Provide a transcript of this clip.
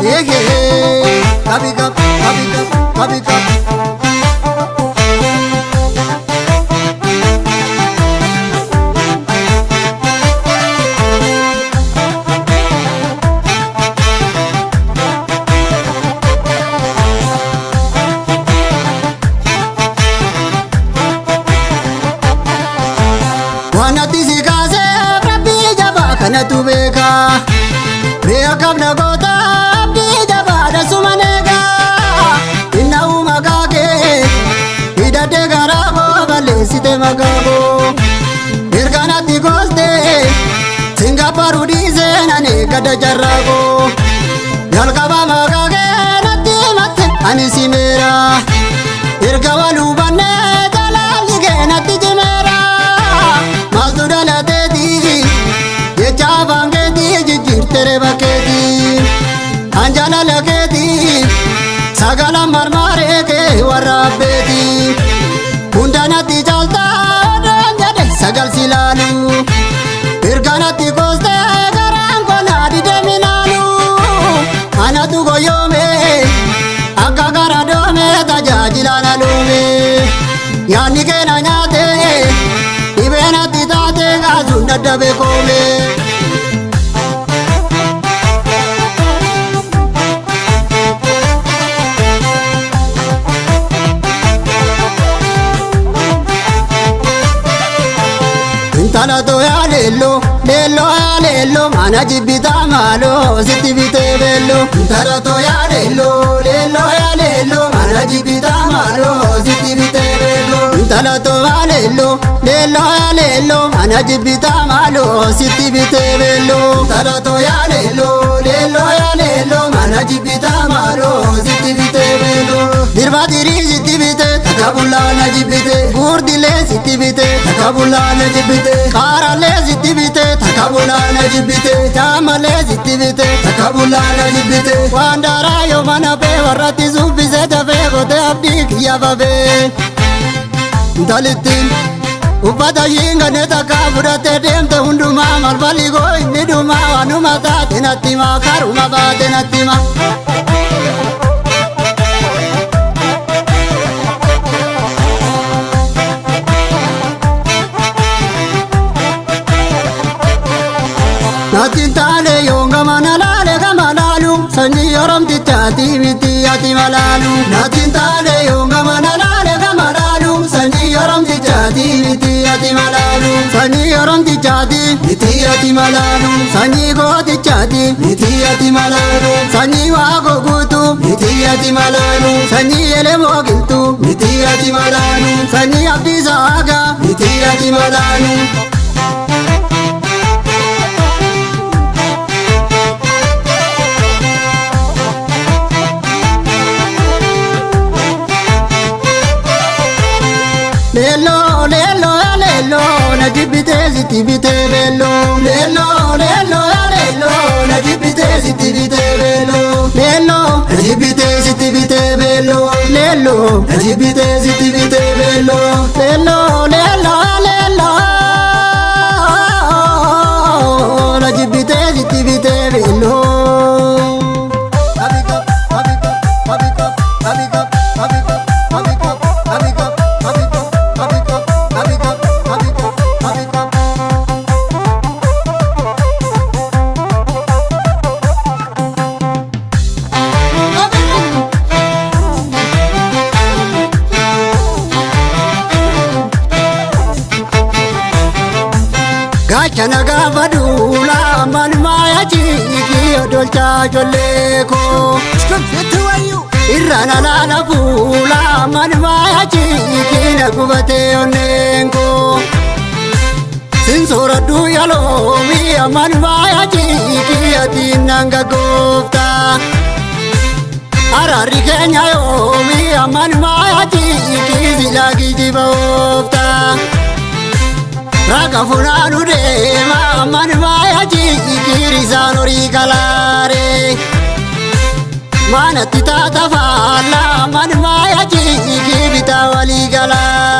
Ege, kabika, kabika, kabika. Wanati sikase, rabbi jaba kana tubeka. Beakam nagota, abdi jaba da sumanega. Inna umagake, idate garabo balesite magabo. Irganati goste, Singapore dize nane kada jarrago. Yalkaba magake nati mate anisimera. Irgawalu banne talalige nati jimera. Masdura la dedi, ye chavange di tere bakedi. Anjana lagedi, sagala marmare ke warabedi. Undana ti jalta, ranjade sagal silalu. Irganati koste garango nadi deminalu. Anatu goyome, agagara dome tajajilana lume. Yani ke nanyate, ibenati tate gazunda dabe kome. Talato ya lello, mana jibita malo, siti vite bello. Talato ya lello, mana jibita malo, siti vite bello. Talato ya lello, mana jibita malo, siti vite bello. Talato ya lello, mana jibita malo, siti vite bello. Dirba diri siti vite, takabulla na jibite. Gurdile siti vite, takabulla na jibite. Karale siti vite, takabulla na jibite. Jamale siti vite, takabulla na jibite. Wandara yo mana pe warati zubise jabe gote abdi kiya babe. Dalitin upada yinga neta kabura te dem te hunduma malbali go niduma anuma ta tenatima karuma ba tenatima. Natin tale yonga manalale kamalalu sanyi yorom titati viti ati malalu. Natin tale yonga manalale kamalalu sanyi yorom titati viti ati malalu. Sanyi yorom titati viti ati malalu. Sanyi go titati viti ati malalu. Sanyi wago gutu viti ati malalu. Sanyi ele mogiltu viti ati malalu. Sanyi abdi saga viti ati malalu. Lelo, na jibite siti vite bello. Lelo, na jibite siti vite bello. Lelo, na jibite siti vite bello. Lelo, na jibite siti vite bello. Lelo, na jibite siti vite bello. Gachana gavadula man maya chiki odolcha joleko. Irrana lana pula man maya chiki nagubate onenko. Sinsora du yalo mi man maya chiki atinanga gofta. Arari Kenya yo mi man maya chiki zilagi jibofta. Raga funanu de man maya chiki rizanori kalare. Mana tita tafala man maya chiki bitawali galare.